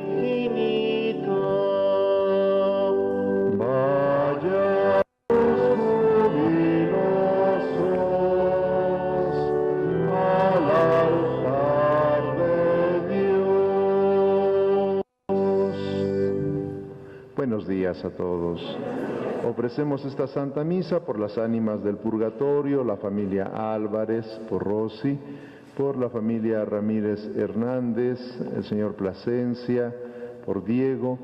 infinita. Vaya jubilosos al altar de Dios. Buenos días a todos. Ofrecemos esta Santa Misa por las ánimas del purgatorio, la familia Álvarez, por Rosy, por la familia Ramírez Hernández, el señor Plasencia, por Diego,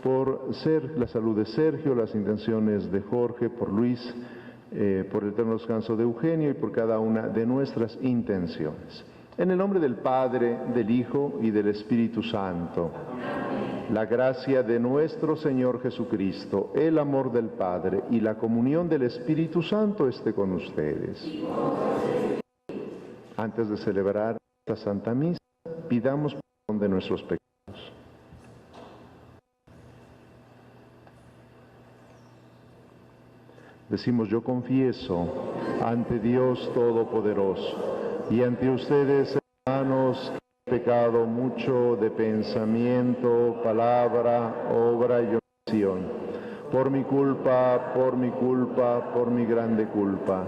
por la salud de Sergio, las intenciones de Jorge, por Luis, por el eterno descanso de Eugenio y por cada una de nuestras intenciones. En el nombre del Padre, del Hijo y del Espíritu Santo. La gracia de nuestro Señor Jesucristo, el amor del Padre y la comunión del Espíritu Santo esté con ustedes. Antes de celebrar esta Santa Misa, pidamos perdón de nuestros pecados. Decimos: yo confieso ante Dios Todopoderoso y ante ustedes, hermanos, pecado mucho de pensamiento, palabra, obra y omisión. Por mi culpa, por mi grande culpa.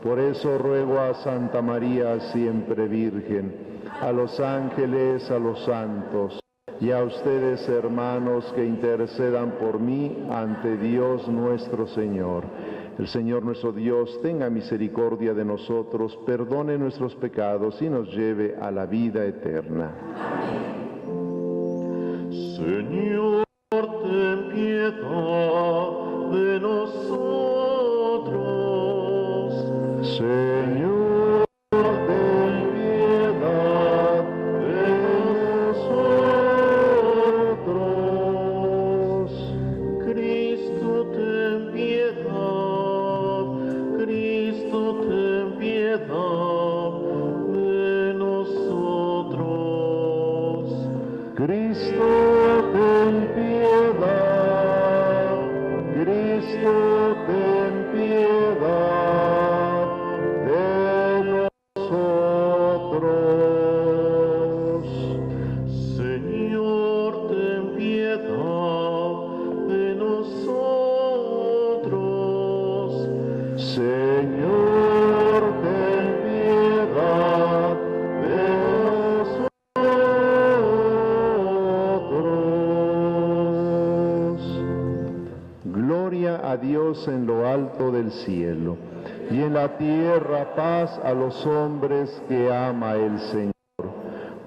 Por eso ruego a Santa María, siempre Virgen, a los ángeles, a los santos, y a ustedes, hermanos, que intercedan por mí ante Dios nuestro Señor. El Señor nuestro Dios tenga misericordia de nosotros, perdone nuestros pecados y nos lleve a la vida eterna. Amén. Señor, ten piedad de nosotros. Señor, ten piedad de nosotros. Cristo, ten piedad. Cristo, ten piedad de nosotros. Cristo, ten piedad. Cristo, ten piedad de nosotros. Señor, ten piedad de nosotros. Señor, ten piedad de nosotros. Gloria a Dios en lo alto del cielo, y en la tierra paz a los hombres que ama el Señor.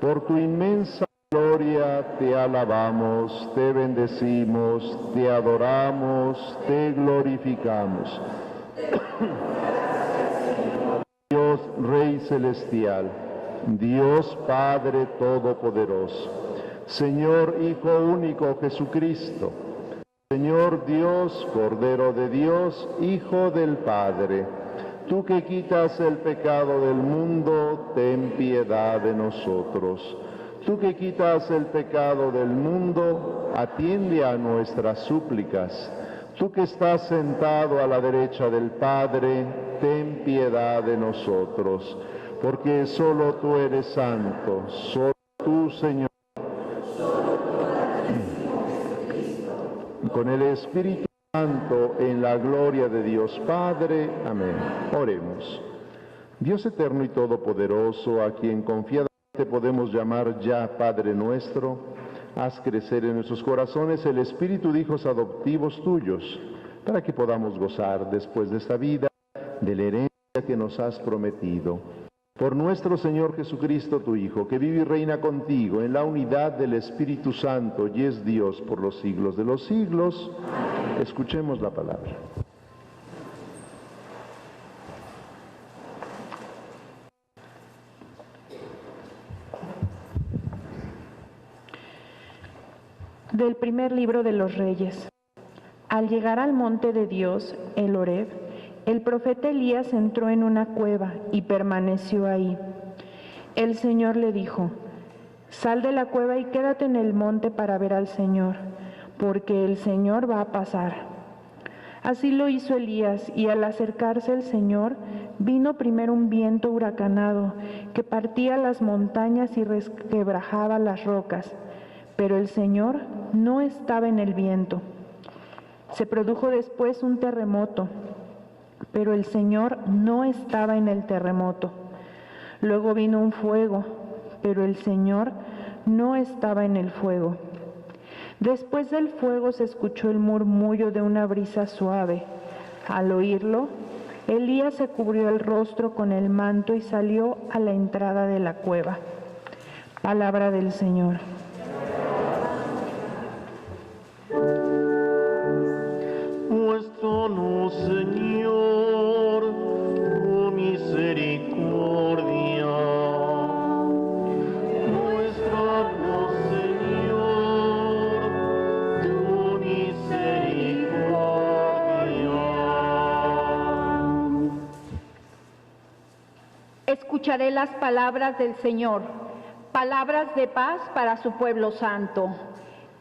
Por tu inmensa gloria te alabamos, te bendecimos, te adoramos, te glorificamos. Dios Rey Celestial, Dios Padre Todopoderoso, Señor Hijo Único Jesucristo, Señor Dios, Cordero de Dios, Hijo del Padre, tú que quitas el pecado del mundo, ten piedad de nosotros. Tú que quitas el pecado del mundo, atiende a nuestras súplicas. Tú que estás sentado a la derecha del Padre, ten piedad de nosotros, porque solo tú eres santo, solo tú, Señor. Con el Espíritu Santo, en la gloria de Dios Padre. Amén. Oremos. Dios eterno y todopoderoso, a quien confiadamente podemos llamar ya Padre nuestro, haz crecer en nuestros corazones el espíritu de hijos adoptivos tuyos, para que podamos gozar después de esta vida de la herencia que nos has prometido. Por nuestro Señor Jesucristo, tu Hijo, que vive y reina contigo en la unidad del Espíritu Santo y es Dios por los siglos de los siglos. Escuchemos la palabra. Del primer libro de los Reyes. Al llegar al monte de Dios, el Horeb, el profeta Elías entró en una cueva y permaneció ahí. El Señor le dijo: sal de la cueva y quédate en el monte para ver al Señor, porque el Señor va a pasar. Así lo hizo Elías, y al acercarse el Señor, vino primero un viento huracanado que partía las montañas y resquebrajaba las rocas. pero el Señor no estaba en el viento. Se produjo después un terremoto, pero el Señor no estaba en el terremoto. Luego vino un fuego, pero el Señor no estaba en el fuego. Después del fuego se escuchó el murmullo de una brisa suave. Al oírlo, Elías se cubrió el rostro con el manto y salió a la entrada de la cueva. Palabra del Señor. Muéstranos, Señor, tu misericordia. Muéstranos, Señor, tu misericordia. Escucharé las palabras del Señor, palabras de paz para su pueblo santo.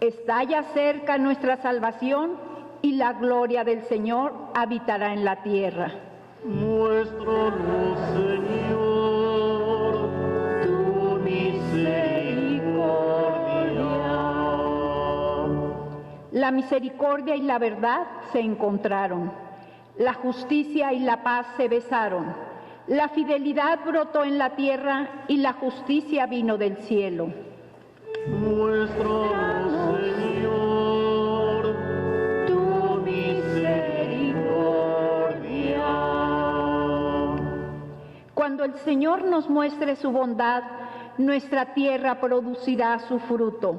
Está ya cerca nuestra salvación, y la gloria del Señor habitará en la tierra. Muéstranos, Señor, tu misericordia. La misericordia y la verdad se encontraron. La justicia y la paz se besaron. La fidelidad brotó en la tierra y la justicia vino del cielo. Muéstranos, Señor, tu misericordia. Cuando el Señor nos muestre su bondad, nuestra tierra producirá su fruto.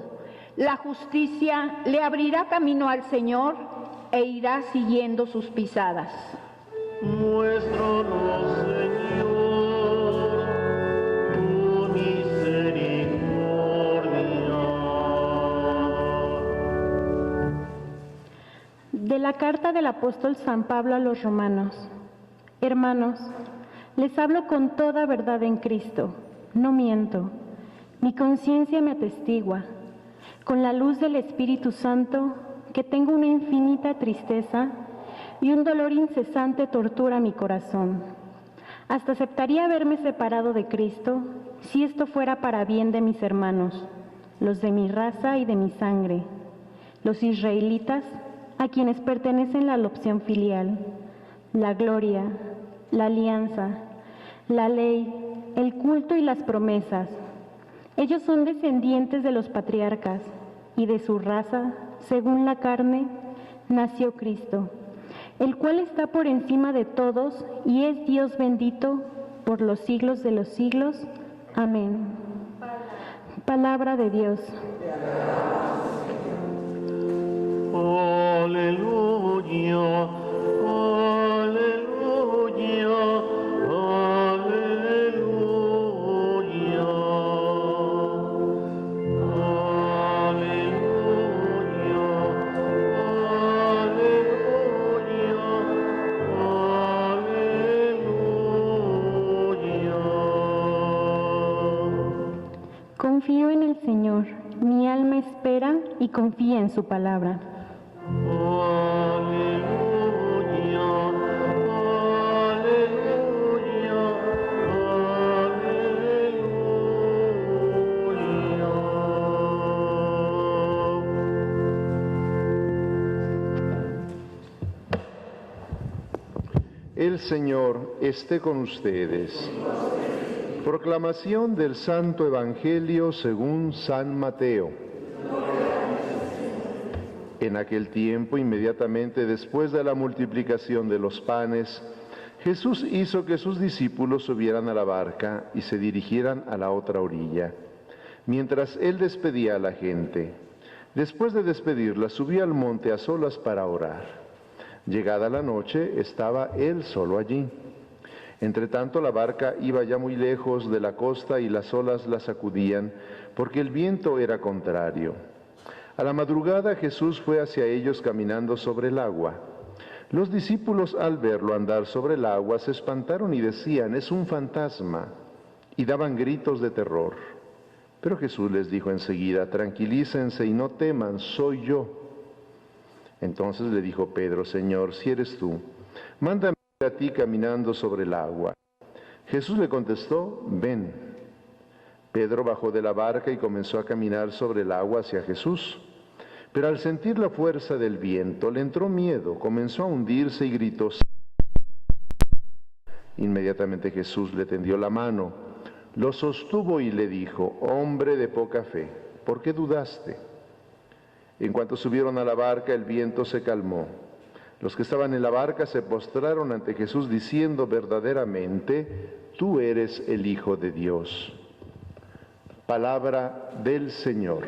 La justicia le abrirá camino al Señor e irá siguiendo sus pisadas. Muéstranos, Señor, tu misericordia. De la carta del apóstol San Pablo a los romanos. Hermanos, les hablo con toda verdad en Cristo, no miento. Mi conciencia me atestigua, con la luz del Espíritu Santo, que tengo una infinita tristeza y un dolor incesante tortura mi corazón. Hasta aceptaría haberme separado de Cristo si esto fuera para bien de mis hermanos, los de mi raza y de mi sangre, los israelitas, a quienes pertenecen la adopción filial, la gloria, la alianza, la ley, el culto y las promesas. Ellos son descendientes de los patriarcas, y de su raza, según la carne, nació Cristo, el cual está por encima de todos y es Dios bendito por los siglos de los siglos. Amén. Palabra de Dios. Aleluya, aleluya, aleluya. Aleluya, aleluya. Confío en el Señor, mi alma espera y confía en su palabra. Aleluya, aleluya, aleluya. El Señor esté con ustedes. Proclamación del Santo Evangelio según San Mateo. En aquel tiempo, inmediatamente después de la multiplicación de los panes, Jesús hizo que sus discípulos subieran a la barca y se dirigieran a la otra orilla, mientras él despedía a la gente. Después de despedirla, subió al monte a solas para orar. Llegada la noche, estaba él solo allí. Entretanto, la barca iba ya muy lejos de la costa y las olas la sacudían, porque el viento era contrario. A la madrugada Jesús fue hacia ellos caminando sobre el agua. Los discípulos, al verlo andar sobre el agua, se espantaron y decían: «Es un fantasma», y daban gritos de terror. Pero Jesús les dijo enseguida: «Tranquilícense y no teman, soy yo». Entonces le dijo Pedro: «Señor, si eres tú, mándame a ti caminando sobre el agua». Jesús le contestó: «Ven». Pedro bajó de la barca y comenzó a caminar sobre el agua hacia Jesús. Pero al sentir la fuerza del viento, le entró miedo, comenzó a hundirse y gritó. Inmediatamente Jesús le tendió la mano, lo sostuvo y le dijo: hombre de poca fe, ¿por qué dudaste? En cuanto subieron a la barca, el viento se calmó. Los que estaban en la barca se postraron ante Jesús diciendo: verdaderamente, tú eres el Hijo de Dios. Palabra del Señor.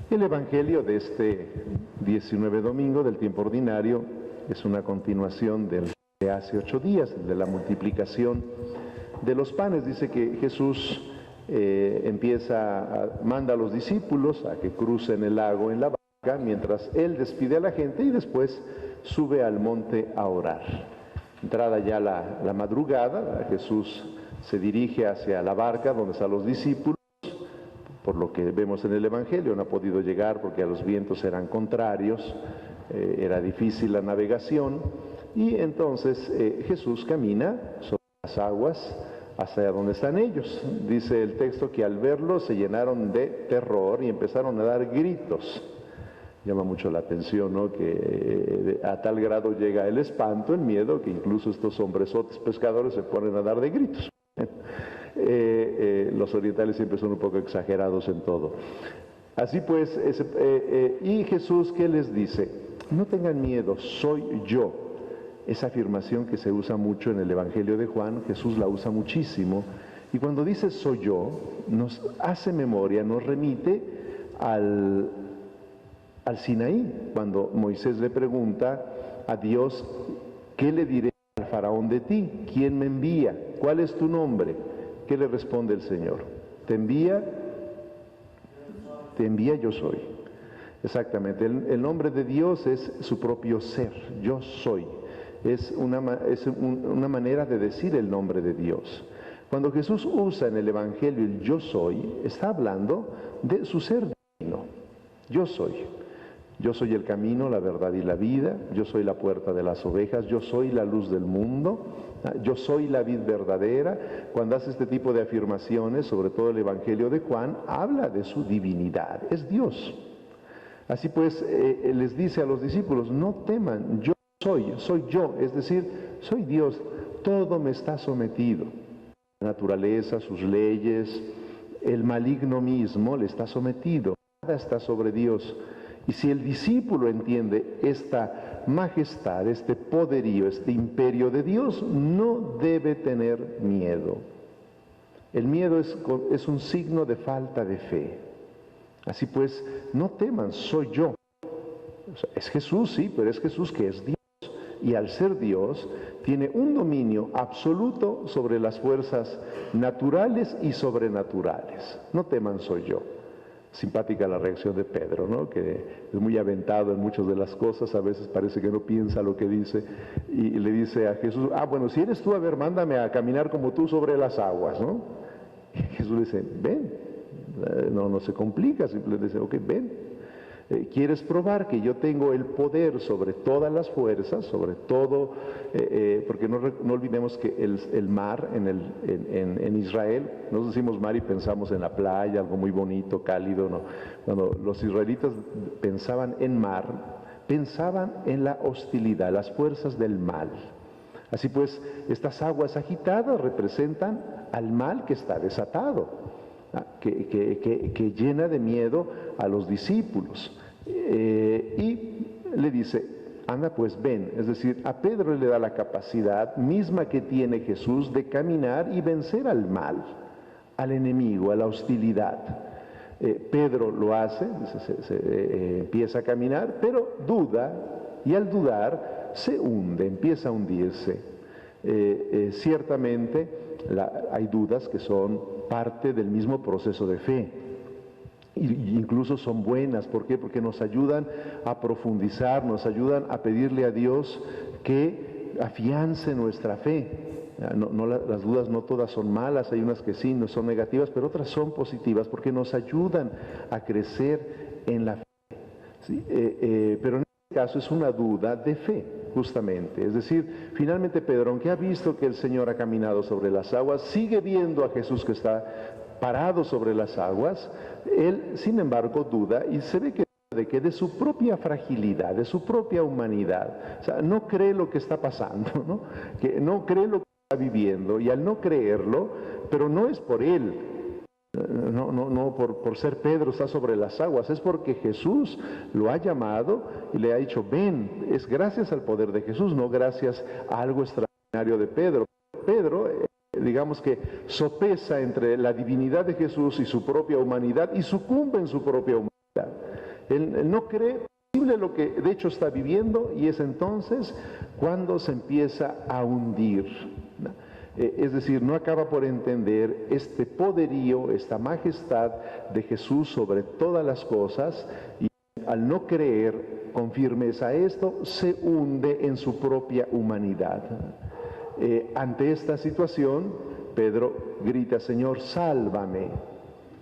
El Evangelio de este 19 domingo del tiempo ordinario es una continuación del de hace 8 días, de la multiplicación de los panes. Dice que Jesús manda a los discípulos a que crucen el lago en la barca, mientras Él despide a la gente y después sube al monte a orar. Entrada ya la madrugada, Jesús se dirige hacia la barca donde están los discípulos. Por lo que vemos en el Evangelio, no ha podido llegar porque los vientos eran contrarios, era difícil la navegación, y entonces Jesús camina sobre las aguas hacia donde están ellos. Dice el texto que al verlo se llenaron de terror y empezaron a dar gritos. Llama mucho la atención, ¿no?, que a tal grado llega el espanto, el miedo, que incluso estos hombresotes pescadores se ponen a dar de gritos. Los orientales siempre son un poco exagerados en todo. Así pues, y Jesús, ¿qué les dice? No tengan miedo, soy yo. Esa afirmación que se usa mucho en el Evangelio de Juan, Jesús la usa muchísimo, y cuando dice soy yo, nos hace memoria, nos remite al Sinaí, cuando Moisés le pregunta a Dios: ¿qué le diré al faraón de ti? ¿Quién me envía? ¿Cuál es tu nombre? ¿Qué le responde el Señor? ¿Te envía yo soy. Exactamente, el nombre de Dios es su propio ser, yo soy. Es una manera de decir el nombre de Dios. Cuando Jesús usa en el Evangelio el yo soy, está hablando de su ser divino. Yo soy. Yo soy el camino, la verdad y la vida. Yo soy la puerta de las ovejas. Yo soy la luz del mundo. Yo soy la vid verdadera. Cuando hace este tipo de afirmaciones, sobre todo el Evangelio de Juan, habla de su divinidad. Es Dios. Así pues, les dice a los discípulos: no teman, yo soy yo, es decir, soy Dios. Todo me está sometido. La naturaleza, sus leyes, el maligno mismo le está sometido. Nada está sobre Dios. Y si el discípulo entiende esta majestad, este poderío, este imperio de Dios, no debe tener miedo. El miedo es un signo de falta de fe. Así pues, no teman, soy yo. O sea, es Jesús, sí, pero es Jesús que es Dios. Y al ser Dios, tiene un dominio absoluto sobre las fuerzas naturales y sobrenaturales. No teman, soy yo. Simpática la reacción de Pedro, ¿no?, que es muy aventado en muchas de las cosas, a veces parece que no piensa lo que dice, y le dice a Jesús: bueno, si eres tú, a ver, mándame a caminar como tú sobre las aguas, ¿no? Y Jesús le dice: ven, no se complica, simplemente dice: ok, ven. ¿Quieres probar que yo tengo el poder sobre todas las fuerzas, sobre todo? Porque no olvidemos que el mar en Israel, nosotros decimos mar y pensamos en la playa, algo muy bonito, cálido, ¿no? Cuando los israelitas pensaban en mar, pensaban en la hostilidad, las fuerzas del mal. Así pues, estas aguas agitadas representan al mal que está desatado, que llena de miedo a los discípulos, y le dice: anda pues, ven. Es decir, a Pedro le da la capacidad misma que tiene Jesús de caminar y vencer al mal, al enemigo, a la hostilidad. Pedro lo hace, empieza a caminar, pero duda, y al dudar se hunde, empieza a hundirse. Ciertamente hay dudas que son parte del mismo proceso de fe, y incluso son buenas. ¿Por qué? Porque nos ayudan a profundizar, nos ayudan a pedirle a Dios que afiance nuestra fe. Las dudas no todas son malas, hay unas que sí, no son negativas, pero otras son positivas porque nos ayudan a crecer en la fe. ¿sí? Pero en este caso es una duda de fe, justamente. Es decir, finalmente Pedro, aunque ha visto que el Señor ha caminado sobre las aguas, sigue viendo a Jesús que está parado sobre las aguas. Él, sin embargo, duda y se ve que de su propia fragilidad, de su propia humanidad. O sea, no cree lo que está pasando, ¿no? Que no cree lo que está viviendo, y al no creerlo, pero no es por él, no por ser Pedro está sobre las aguas, es porque Jesús lo ha llamado y le ha dicho, ven. Es gracias al poder de Jesús, no gracias a algo extraordinario de Pedro. Pedro, digamos que sopesa entre la divinidad de Jesús y su propia humanidad y sucumbe en su propia humanidad. Él no cree posible lo que de hecho está viviendo, y es entonces cuando se empieza a hundir. Es decir, no acaba por entender este poderío, esta majestad de Jesús sobre todas las cosas, y al no creer con firmeza esto, se hunde en su propia humanidad. Ante esta situación, Pedro grita, Señor, sálvame.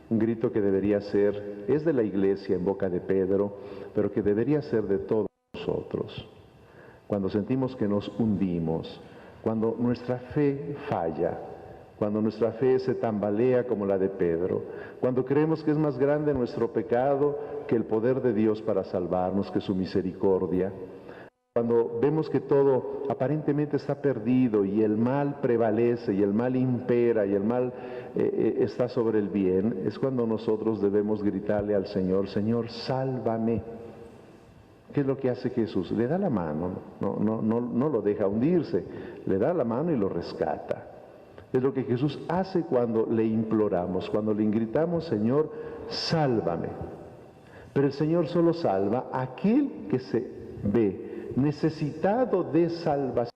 Un grito que debería ser, es de la iglesia en boca de Pedro, pero que debería ser de todos nosotros. Cuando sentimos que nos hundimos, cuando nuestra fe falla, cuando nuestra fe se tambalea como la de Pedro, cuando creemos que es más grande nuestro pecado que el poder de Dios para salvarnos, que su misericordia, cuando vemos que todo aparentemente está perdido y el mal prevalece y el mal impera y el mal está sobre el bien, es cuando nosotros debemos gritarle al Señor, Señor, sálvame. ¿Qué es lo que hace Jesús? Le da la mano, no lo deja hundirse, le da la mano y lo rescata. Es lo que Jesús hace cuando le imploramos, cuando le gritamos, Señor, sálvame. Pero el Señor solo salva a aquel que se ve necesitado de salvación.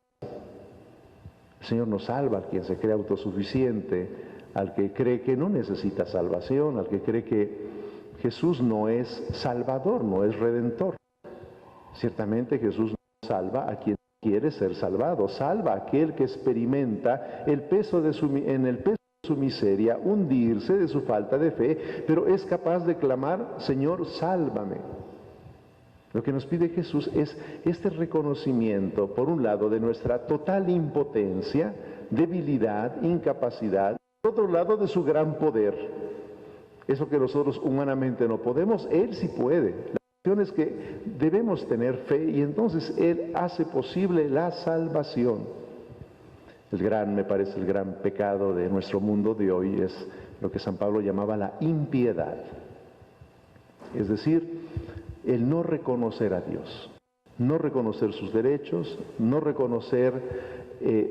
El Señor no salva al quien se cree autosuficiente, al que cree que no necesita salvación, al que cree que Jesús no es salvador, no es redentor. Ciertamente Jesús no salva a quien quiere ser salvado, salva a aquel que experimenta en el peso de su miseria, hundirse de su falta de fe, pero es capaz de clamar, Señor, sálvame. Lo que nos pide Jesús es este reconocimiento, por un lado, de nuestra total impotencia, debilidad, incapacidad, por otro lado, de su gran poder. Eso que nosotros humanamente no podemos, Él sí puede. La cuestión es que debemos tener fe y entonces Él hace posible la salvación. Me parece, el gran pecado de nuestro mundo de hoy es lo que San Pablo llamaba la impiedad. Es decir, el no reconocer a Dios, no reconocer sus derechos, no reconocer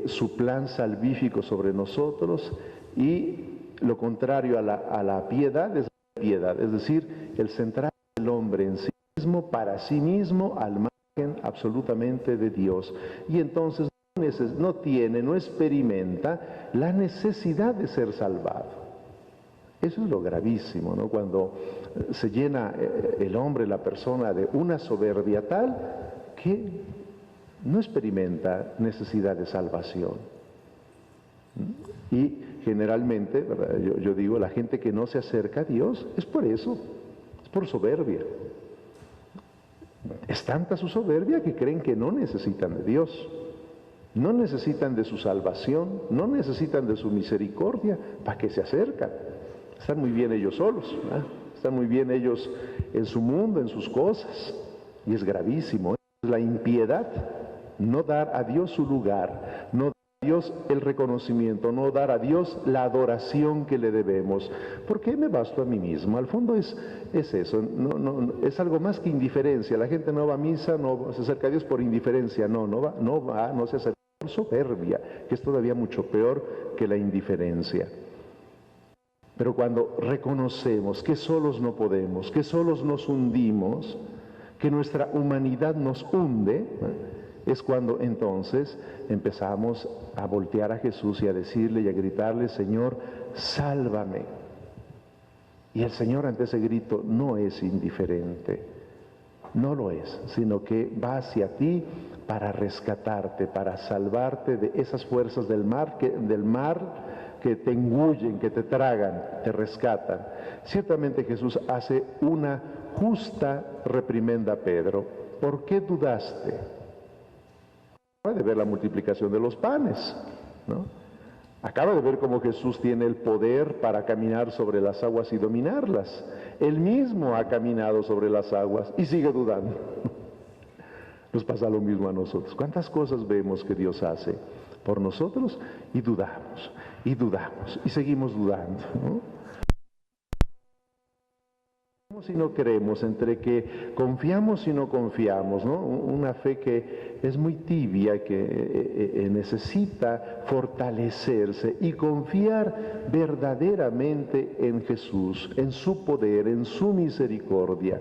su plan salvífico sobre nosotros, y lo contrario a la piedad es la piedad, es decir, el centrar al hombre en sí mismo, para sí mismo, al margen absolutamente de Dios, y entonces no experimenta la necesidad de ser salvado. Eso es lo gravísimo, ¿no? Cuando se llena el hombre, la persona, de una soberbia tal que no experimenta necesidad de salvación. Y generalmente, ¿verdad? Yo digo, la gente que no se acerca a Dios es por eso, es por soberbia. Es tanta su soberbia que creen que no necesitan de Dios, no necesitan de su salvación, no necesitan de su misericordia. ¿Para qué se acercan? Están muy bien ellos solos, ¿verdad? Están muy bien ellos en su mundo, en sus cosas, y es gravísimo. Es la impiedad, no dar a Dios su lugar, no dar a Dios el reconocimiento, no dar a Dios la adoración que le debemos. ¿Por qué me basto a mí mismo? Al fondo es eso, es algo más que indiferencia. La gente no va a misa, no se acerca a Dios por indiferencia, no se acerca por soberbia, que es todavía mucho peor que la indiferencia. Pero cuando reconocemos que solos no podemos, que solos nos hundimos, que nuestra humanidad nos hunde, es cuando entonces empezamos a voltear a Jesús y a decirle y a gritarle, Señor, sálvame. Y el Señor ante ese grito no es indiferente, no lo es, sino que va hacia ti para rescatarte, para salvarte de esas fuerzas del mar que te engullen, que te tragan, te rescatan. Ciertamente Jesús hace una justa reprimenda a Pedro. ¿Por qué dudaste? Acaba de ver la multiplicación de los panes, ¿no? Acaba de ver cómo Jesús tiene el poder para caminar sobre las aguas y dominarlas. Él mismo ha caminado sobre las aguas y sigue dudando. Nos pasa lo mismo a nosotros. ¿Cuántas cosas vemos que Dios hace por nosotros y dudamos y seguimos dudando, ¿no? Si no creemos, entre que confiamos y no confiamos, ¿no? Una fe que es muy tibia, que necesita fortalecerse y confiar verdaderamente en Jesús, en su poder, en su misericordia.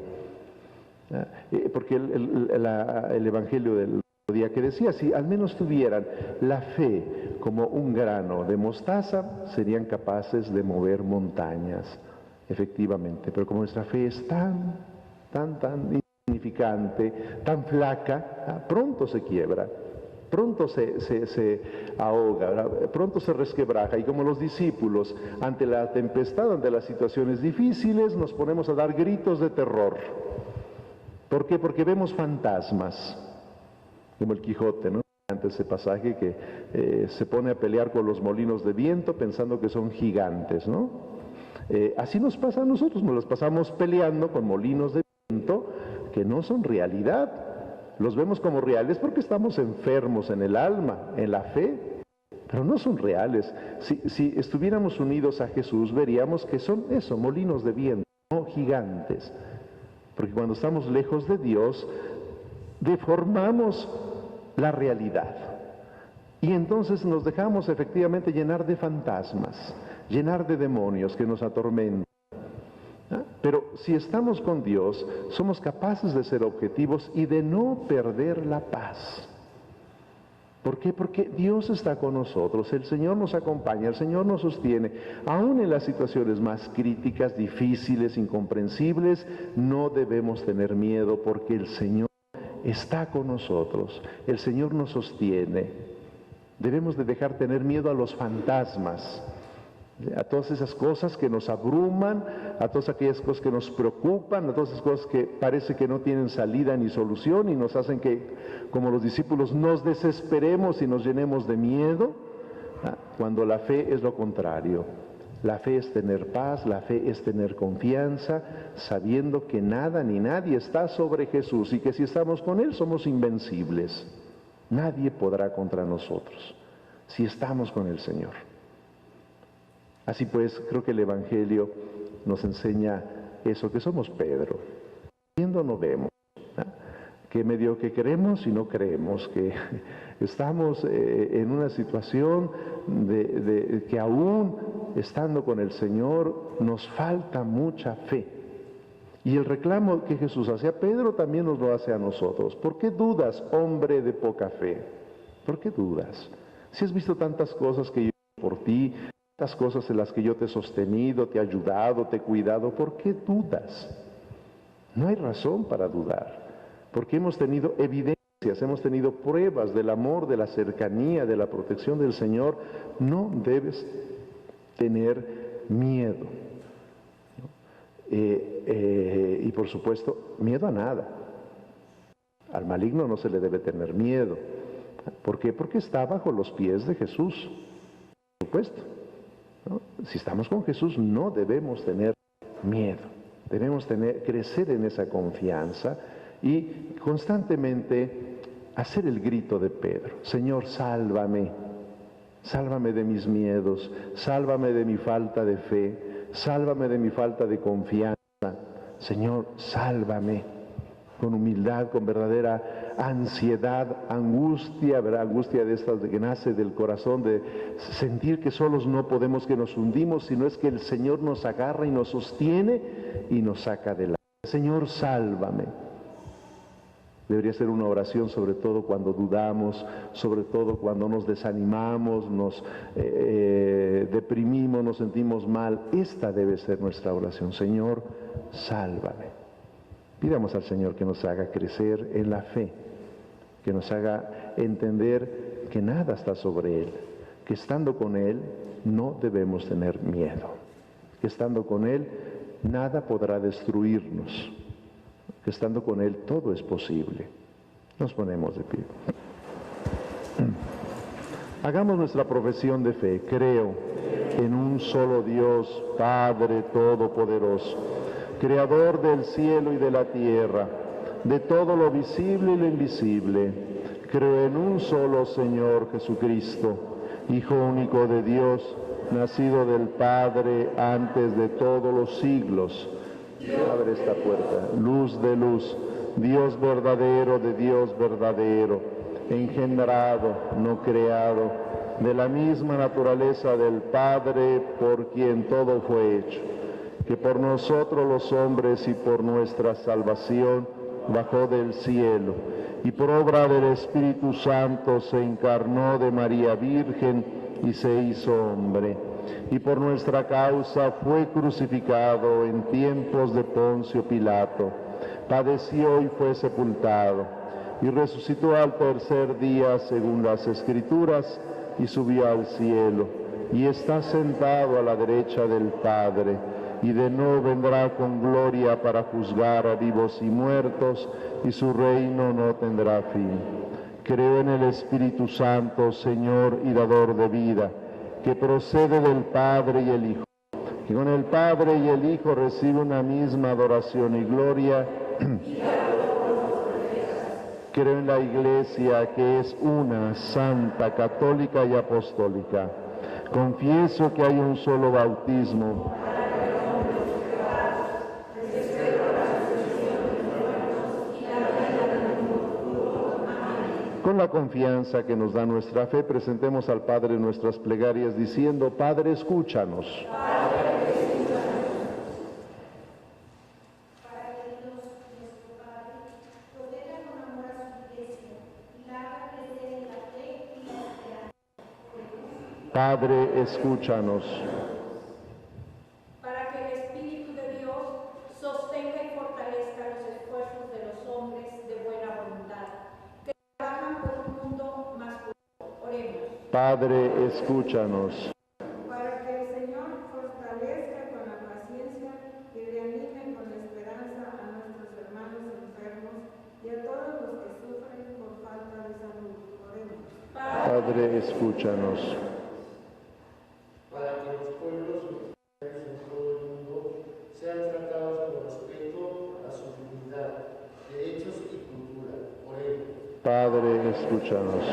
Porque el Evangelio del día que decía, si al menos tuvieran la fe como un grano de mostaza, serían capaces de mover montañas. Efectivamente, pero como nuestra fe es tan insignificante, tan flaca, pronto se quiebra, pronto se ahoga, ¿verdad? Pronto se resquebraja, y como los discípulos, ante la tempestad, ante las situaciones difíciles, nos ponemos a dar gritos de terror. ¿Por qué? Porque vemos fantasmas, como el Quijote, ¿no? Ante ese pasaje que se pone a pelear con los molinos de viento pensando que son gigantes, ¿no? Así nos pasa a nosotros, nos las pasamos peleando con molinos de viento que no son realidad. Los vemos como reales porque estamos enfermos en el alma, en la fe, pero no son reales. Si estuviéramos unidos a Jesús, veríamos que son eso, molinos de viento, no gigantes. Porque cuando estamos lejos de Dios, deformamos la realidad. Y entonces nos dejamos efectivamente llenar de fantasmas, llenar de demonios que nos atormentan. Pero si estamos con Dios, somos capaces de ser objetivos y de no perder la paz. ¿Por qué? Porque Dios está con nosotros, el Señor nos acompaña, el Señor nos sostiene. Aún en las situaciones más críticas, difíciles, incomprensibles, no debemos tener miedo porque el Señor está con nosotros, el Señor nos sostiene. Debemos de dejar tener miedo a los fantasmas, a todas esas cosas que nos abruman, a todas aquellas cosas que nos preocupan, a todas esas cosas que parece que no tienen salida ni solución y nos hacen que, como los discípulos, nos desesperemos y nos llenemos de miedo, cuando la fe es lo contrario. La fe es tener paz, la fe es tener confianza, sabiendo que nada ni nadie está sobre Jesús y que si estamos con Él somos invencibles. Nadie podrá contra nosotros si estamos con el Señor. Así pues, creo que el Evangelio nos enseña eso, que somos Pedro. Viendo no vemos, ¿no? Que medio que creemos y no creemos, que estamos en una situación de que aún estando con el Señor nos falta mucha fe. Y el reclamo que Jesús hace a Pedro también nos lo hace a nosotros. ¿Por qué dudas, hombre de poca fe? ¿Por qué dudas? Si has visto tantas cosas que yo he hecho por ti, tantas cosas en las que yo te he sostenido, te he ayudado, te he cuidado, ¿por qué dudas? No hay razón para dudar, porque hemos tenido evidencias, hemos tenido pruebas del amor, de la cercanía, de la protección del Señor. No debes tener miedo. Y por supuesto, miedo a nada. Al maligno no se le debe tener miedo. ¿Por qué? Porque está bajo los pies de Jesús. Por supuesto, ¿no? Si estamos con Jesús no debemos tener miedo. Debemos crecer en esa confianza y constantemente hacer el grito de Pedro: Señor, sálvame. Sálvame de mis miedos, sálvame de mi falta de fe, sálvame de mi falta de confianza. Señor, sálvame. Con humildad, con verdadera ansiedad, angustia, ¿verdad? Angustia de estas de que nace del corazón, de sentir que solos no podemos, que nos hundimos, sino es que el Señor nos agarra y nos sostiene y nos saca adelante. Señor, sálvame. Debería ser una oración sobre todo cuando dudamos, sobre todo cuando nos desanimamos, nos deprimimos, nos sentimos mal. Esta debe ser nuestra oración. Señor, sálvame. Pidamos al Señor que nos haga crecer en la fe, que nos haga entender que nada está sobre Él, que estando con Él no debemos tener miedo, que estando con Él nada podrá destruirnos. que estando con Él todo es posible. Nos ponemos de pie. Hagamos nuestra profesión de fe. Creo en un solo Dios, Padre Todopoderoso, Creador del cielo y de la tierra, de todo lo visible y lo invisible. Creo en un solo Señor Jesucristo, Hijo único de Dios, nacido del Padre antes de todos los siglos. Abre esta puerta. Luz de luz, Dios verdadero de Dios verdadero, engendrado, no creado, de la misma naturaleza del Padre, por quien todo fue hecho, que por nosotros los hombres y por nuestra salvación bajó del cielo, y por obra del Espíritu Santo se encarnó de María Virgen y se hizo hombre, y por nuestra causa fue crucificado en tiempos de Poncio Pilato, padeció y fue sepultado, y resucitó al tercer día según las Escrituras, y subió al cielo, y está sentado a la derecha del Padre, y de nuevo vendrá con gloria para juzgar a vivos y muertos, y su reino no tendrá fin. Creo en el Espíritu Santo, Señor y dador de vida, que procede del Padre y el Hijo, que con el Padre y el Hijo recibe una misma adoración y gloria. Creo en la Iglesia, que es una, santa, católica y apostólica. Confieso que hay un solo bautismo. Con la confianza que nos da nuestra fe, presentemos al Padre nuestras plegarias diciendo: Padre, escúchanos. Padre, escúchanos. Para que el Espíritu de Dios sostenga y fortalezca los esfuerzos de los hombres de buena voluntad, que trabajan por un mundo más justo. Oremos. Padre, escúchanos. Para que el Señor fortalezca con la paciencia y reanime con la esperanza a nuestros hermanos enfermos y a todos los que sufren por falta de salud. Oremos. Padre, escúchanos. Para que los pueblos mexicanos en todo el mundo sean tratados con respeto a su dignidad, derechos y cultura. Oremos. Padre, escúchanos.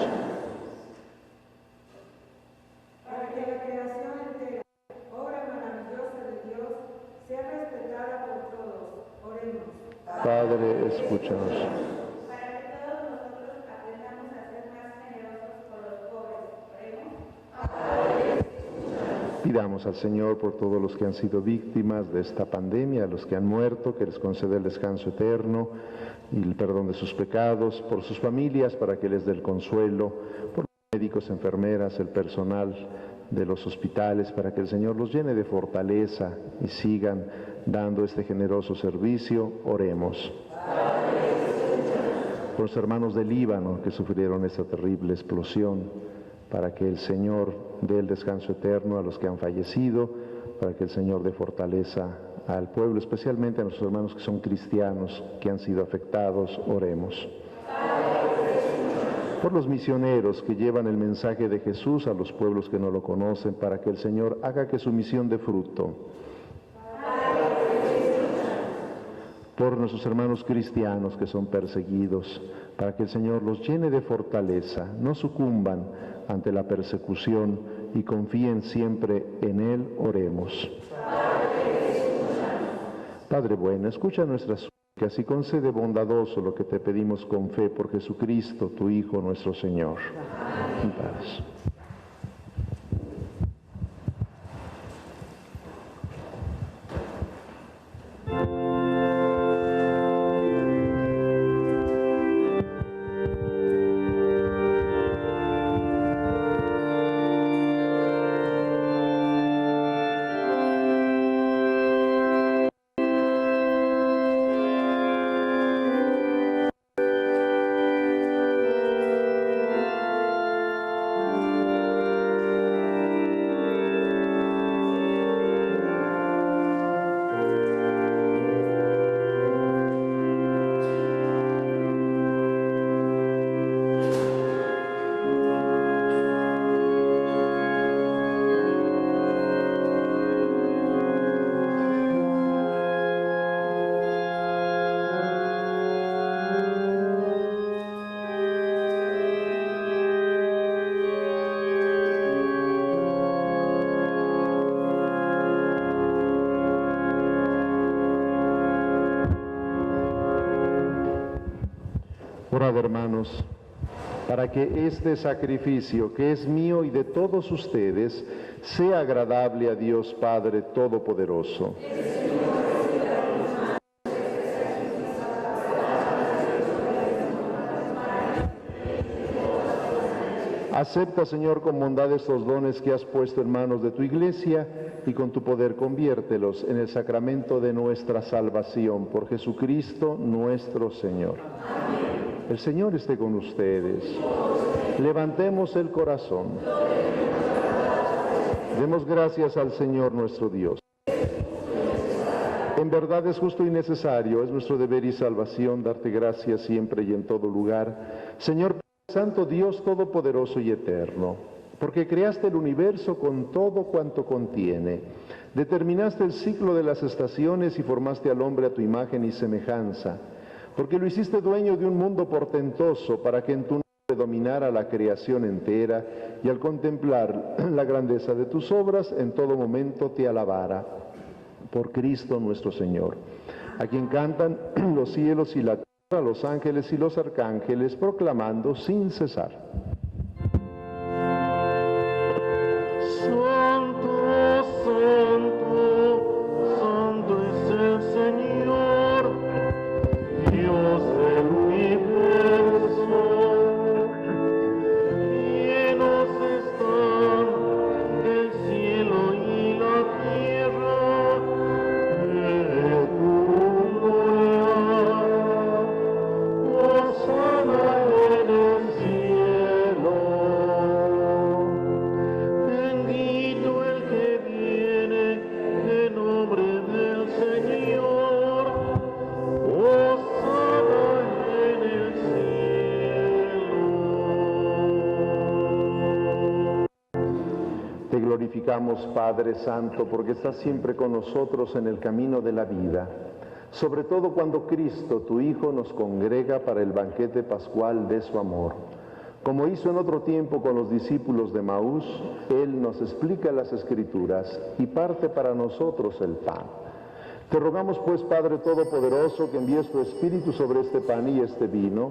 Para que la creación entera, obra maravillosa de Dios, sea respetada por todos. Oremos. Padre, escúchanos. Para que todos nosotros aprendamos a ser más generosos con los pobres. Oremos. Pidamos al Señor por todos los que han sido víctimas de esta pandemia, a los que han muerto, que les conceda el descanso eterno y el perdón de sus pecados, por sus familias, para que les dé el consuelo, por los médicos, enfermeras, el personal de los hospitales, para que el Señor los llene de fortaleza y sigan dando este generoso servicio. Oremos. Por los hermanos del Líbano que sufrieron esta terrible explosión, para que el Señor dé el descanso eterno a los que han fallecido, para que el Señor dé fortaleza al pueblo, especialmente a nuestros hermanos que son cristianos, que han sido afectados. Oremos. Por los misioneros que llevan el mensaje de Jesús a los pueblos que no lo conocen, para que el Señor haga que su misión dé fruto. Por nuestros hermanos cristianos que son perseguidos, para que el Señor los llene de fortaleza, no sucumban ante la persecución y confíen siempre en Él. Oremos. Padre bueno, escucha nuestras súplicas y concede bondadoso lo que te pedimos con fe por Jesucristo, tu Hijo, nuestro Señor. En paz. Orad, hermanos, para que este sacrificio, que es mío y de todos ustedes, sea agradable a Dios Padre Todopoderoso. Acepta, Señor, con bondad estos dones que has puesto en manos de tu Iglesia y con tu poder conviértelos en el sacramento de nuestra salvación por Jesucristo nuestro Señor. Amén. El Señor esté con ustedes. Levantemos el corazón. Demos gracias al Señor nuestro Dios. En verdad es justo y necesario, es nuestro deber y salvación darte gracias siempre y en todo lugar, Señor Santo Dios Todopoderoso y Eterno, porque creaste el universo con todo cuanto contiene, determinaste el ciclo de las estaciones y formaste al hombre a tu imagen y semejanza, porque lo hiciste dueño de un mundo portentoso para que en tu nombre dominara la creación entera y al contemplar la grandeza de tus obras en todo momento te alabara. Por Cristo nuestro Señor, a quien cantan los cielos y la tierra, los ángeles y los arcángeles, proclamando sin cesar. Santo, santo, santo es el Señor, Dios del universo. Llenos están el cielo y la tierra de tu gloria. Hosana en el cielo. Bendito el que viene en nombre del Señor. Hosana en el cielo. Te glorificamos, Padre Santo, porque estás siempre con nosotros en el camino de la vida, sobre todo cuando Cristo, tu Hijo, nos congrega para el banquete pascual de su amor. Como hizo en otro tiempo con los discípulos de Maús, Él nos explica las Escrituras y parte para nosotros el pan. Te rogamos, pues, Padre Todopoderoso, que envíes tu Espíritu sobre este pan y este vino,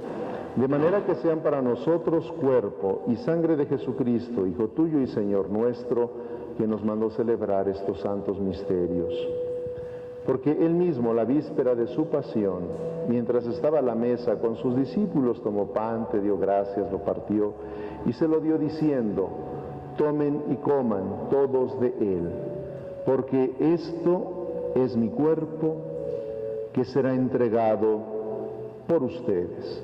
de manera que sean para nosotros cuerpo y sangre de Jesucristo, Hijo tuyo y Señor nuestro, que nos mandó celebrar estos santos misterios. Porque Él mismo, la víspera de su pasión, mientras estaba a la mesa con sus discípulos, tomó pan, te dio gracias, lo partió y se lo dio diciendo: tomen y coman todos de él, porque esto es mi cuerpo que será entregado por ustedes.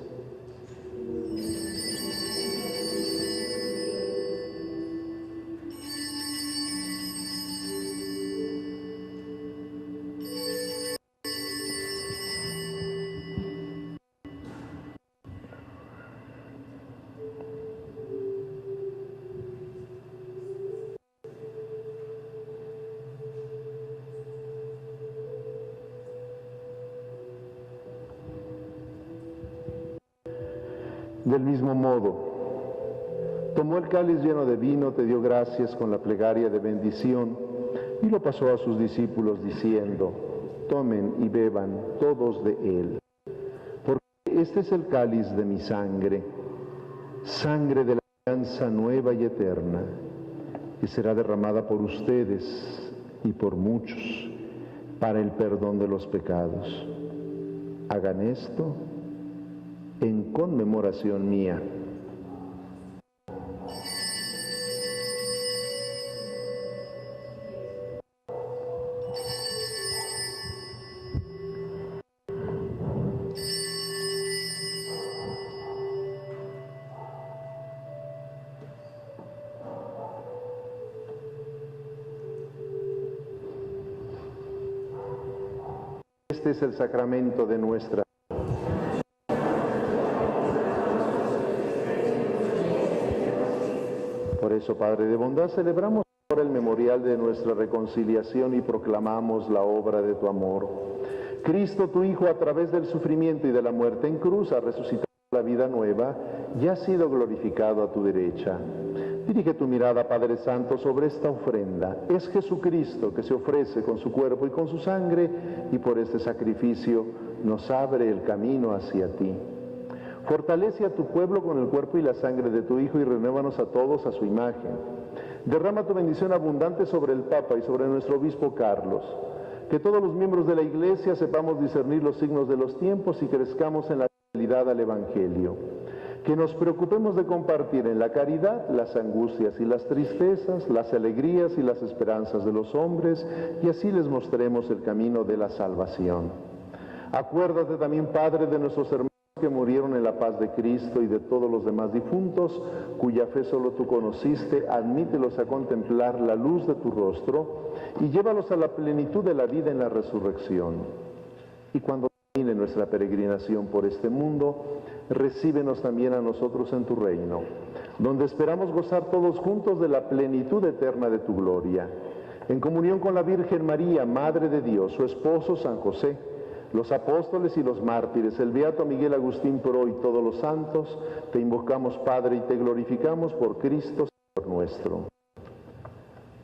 Del mismo modo, tomó el cáliz lleno de vino, te dio gracias con la plegaria de bendición y lo pasó a sus discípulos diciendo: tomen y beban todos de él, porque este es el cáliz de mi sangre, sangre de la alianza nueva y eterna, que será derramada por ustedes y por muchos para el perdón de los pecados. Hagan esto en conmemoración mía. Este es el sacramento de nuestra. Por eso, Padre de bondad, celebramos ahora el memorial de nuestra reconciliación y proclamamos la obra de tu amor. Cristo, tu Hijo, a través del sufrimiento y de la muerte en cruz, ha resucitado la vida nueva y ha sido glorificado a tu derecha. Dirige tu mirada, Padre Santo, sobre esta ofrenda. Es Jesucristo que se ofrece con su cuerpo y con su sangre y por este sacrificio nos abre el camino hacia ti. Fortalece a tu pueblo con el cuerpo y la sangre de tu Hijo y renuévanos a todos a su imagen. Derrama tu bendición abundante sobre el Papa y sobre nuestro obispo Carlos. Que todos los miembros de la Iglesia sepamos discernir los signos de los tiempos y crezcamos en la fidelidad al Evangelio. Que nos preocupemos de compartir en la caridad las angustias y las tristezas, las alegrías y las esperanzas de los hombres, y así les mostremos el camino de la salvación. Acuérdate también, Padre, de nuestros hermanos que murieron en la paz de Cristo y de todos los demás difuntos, cuya fe solo tú conociste, admítelos a contemplar la luz de tu rostro y llévalos a la plenitud de la vida en la resurrección. Y cuando termine nuestra peregrinación por este mundo, recíbenos también a nosotros en tu reino, donde esperamos gozar todos juntos de la plenitud eterna de tu gloria. En comunión con la Virgen María, Madre de Dios, su esposo San José, los apóstoles y los mártires, el beato Miguel Agustín Pro y todos los santos, te invocamos, Padre, y te glorificamos por Cristo, Señor nuestro.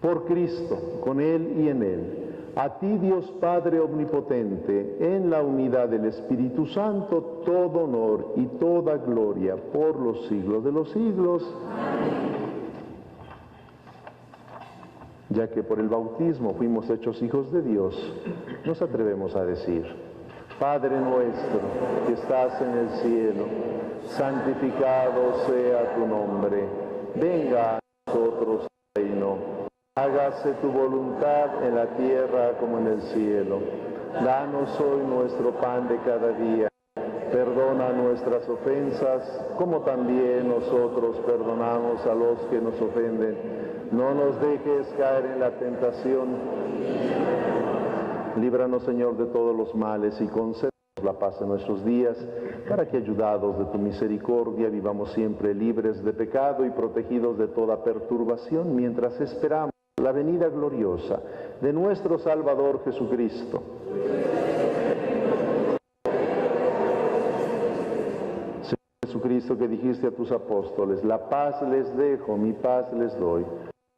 Por Cristo, con Él y en Él, a ti, Dios Padre omnipotente, en la unidad del Espíritu Santo, todo honor y toda gloria por los siglos de los siglos. Ya que por el bautismo fuimos hechos hijos de Dios, nos atrevemos a decir: Padre nuestro que estás en el cielo, santificado sea tu nombre. Venga a nosotros tu reino. Hágase tu voluntad en la tierra como en el cielo. Danos hoy nuestro pan de cada día. Perdona nuestras ofensas, como también nosotros perdonamos a los que nos ofenden. No nos dejes caer en la tentación. Líbranos, Señor, de todos los males y concédenos la paz en nuestros días, para que, ayudados de tu misericordia, vivamos siempre libres de pecado y protegidos de toda perturbación, mientras esperamos la venida gloriosa de nuestro Salvador Jesucristo. Señor Jesucristo, que dijiste a tus apóstoles: la paz les dejo, mi paz les doy.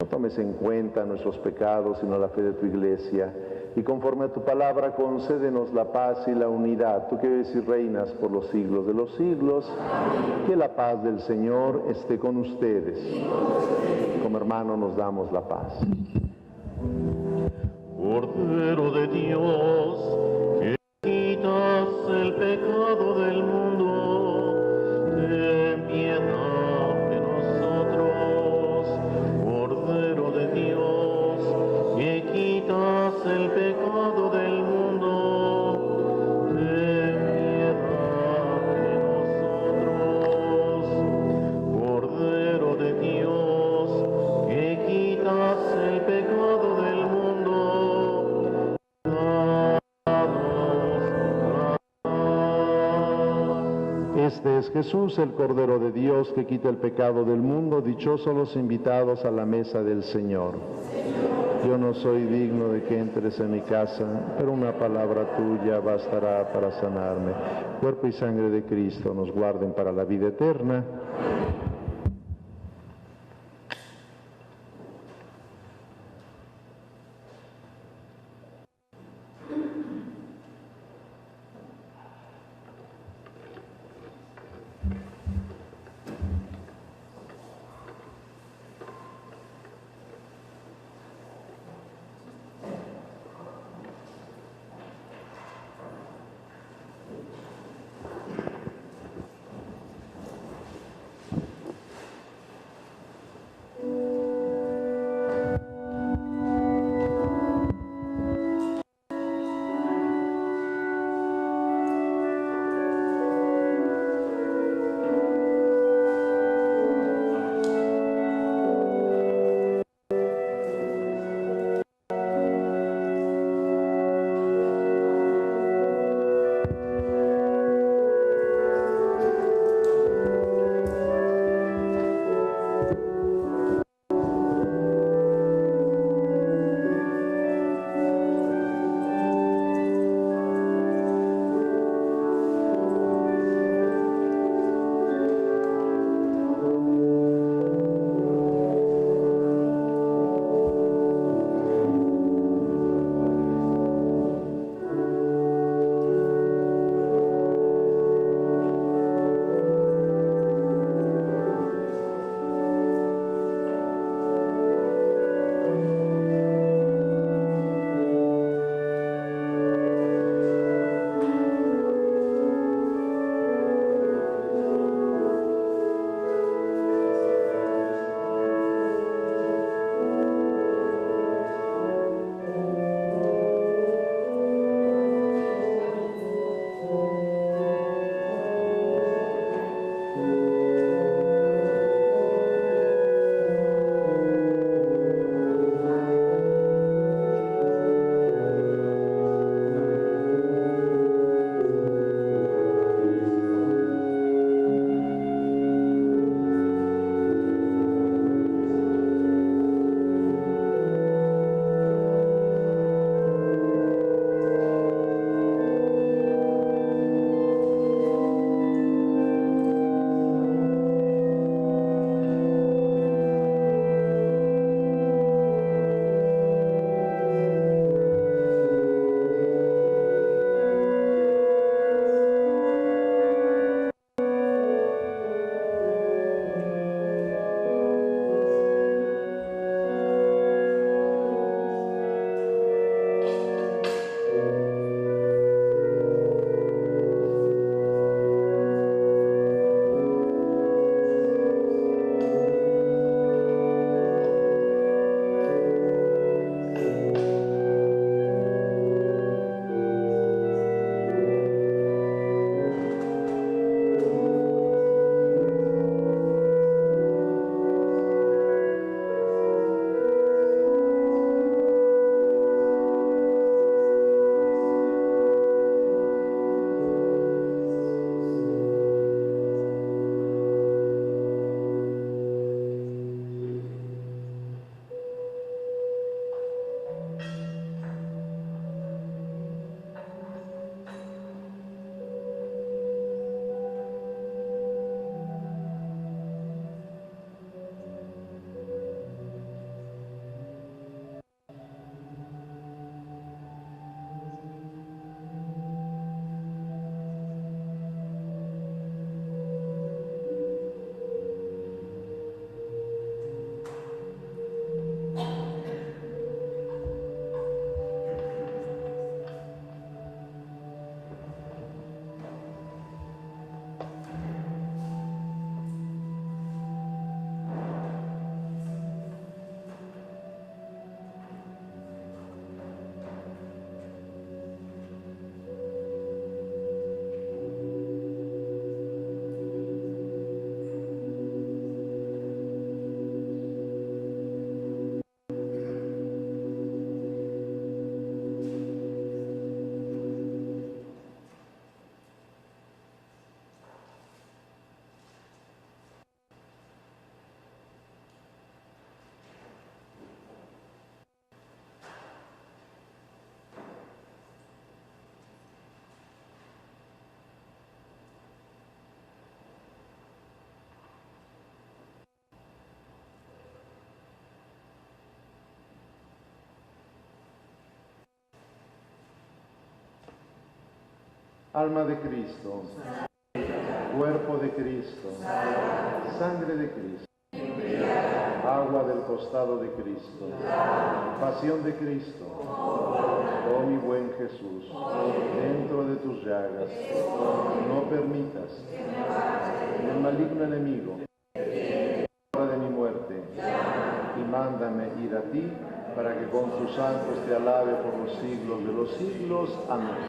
No tomes en cuenta nuestros pecados, sino la fe de tu Iglesia, y conforme a tu palabra concédenos la paz y la unidad, tú que vives y reinas por los siglos de los siglos. Que la paz del Señor esté con ustedes. Como hermano nos damos la paz. Cordero de Dios, que quitas el pecado del mundo, ten piedad de nosotros. Cordero de Dios, que quitas el pecado del mundo, ten piedad de nosotros. Cordero de Dios, que quitas el pecado del mundo, Este es Jesús, el Cordero de Dios, que quita el pecado del mundo. Dichosos los invitados a la mesa del Señor. Yo no soy digno de que entres en mi casa, pero una palabra tuya bastará para sanarme. Cuerpo y sangre de Cristo nos guarden para la vida eterna. Alma de Cristo, cuerpo de Cristo, sangre de Cristo, agua del costado de Cristo, pasión de Cristo. Oh mi buen Jesús, dentro de tus llagas, no permitas que el maligno enemigo de mi muerte, y mándame ir a ti, para que con tus santos te alabe por los siglos de los siglos. Amén.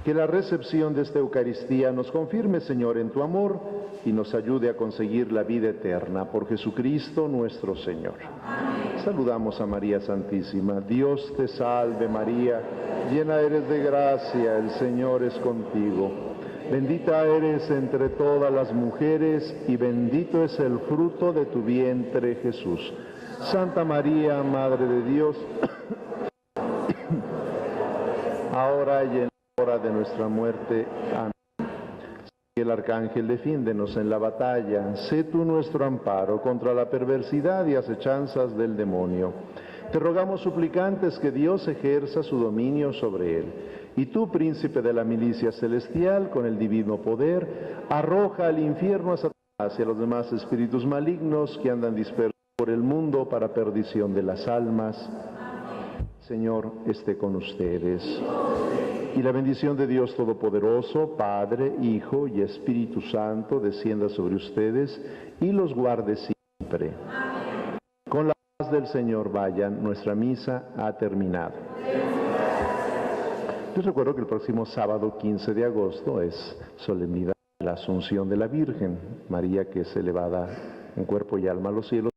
Que la recepción de esta Eucaristía nos confirme, Señor, en tu amor y nos ayude a conseguir la vida eterna por Jesucristo nuestro Señor. Amén. Saludamos a María Santísima. Dios te salve, María, llena eres de gracia, el Señor es contigo. Bendita eres entre todas las mujeres y bendito es el fruto de tu vientre, Jesús. Santa María, Madre de Dios, ahora y en hora de nuestra muerte. Amén. El Arcángel, defiéndenos en la batalla. Sé tú nuestro amparo contra la perversidad y acechanzas del demonio. Te rogamos, suplicantes, que Dios ejerza su dominio sobre él. Y tú, príncipe de la milicia celestial, con el divino poder, arroja al infierno a Satanás y a los demás espíritus malignos que andan dispersos por el mundo para perdición de las almas. Señor, esté con ustedes. Y la bendición de Dios Todopoderoso, Padre, Hijo y Espíritu Santo, descienda sobre ustedes y los guarde siempre. Amén. Con la paz del Señor vayan, nuestra misa ha terminado. Les recuerdo que el próximo sábado 15 de agosto es solemnidad de la Asunción de la Virgen, María, que es elevada en cuerpo y alma a los cielos.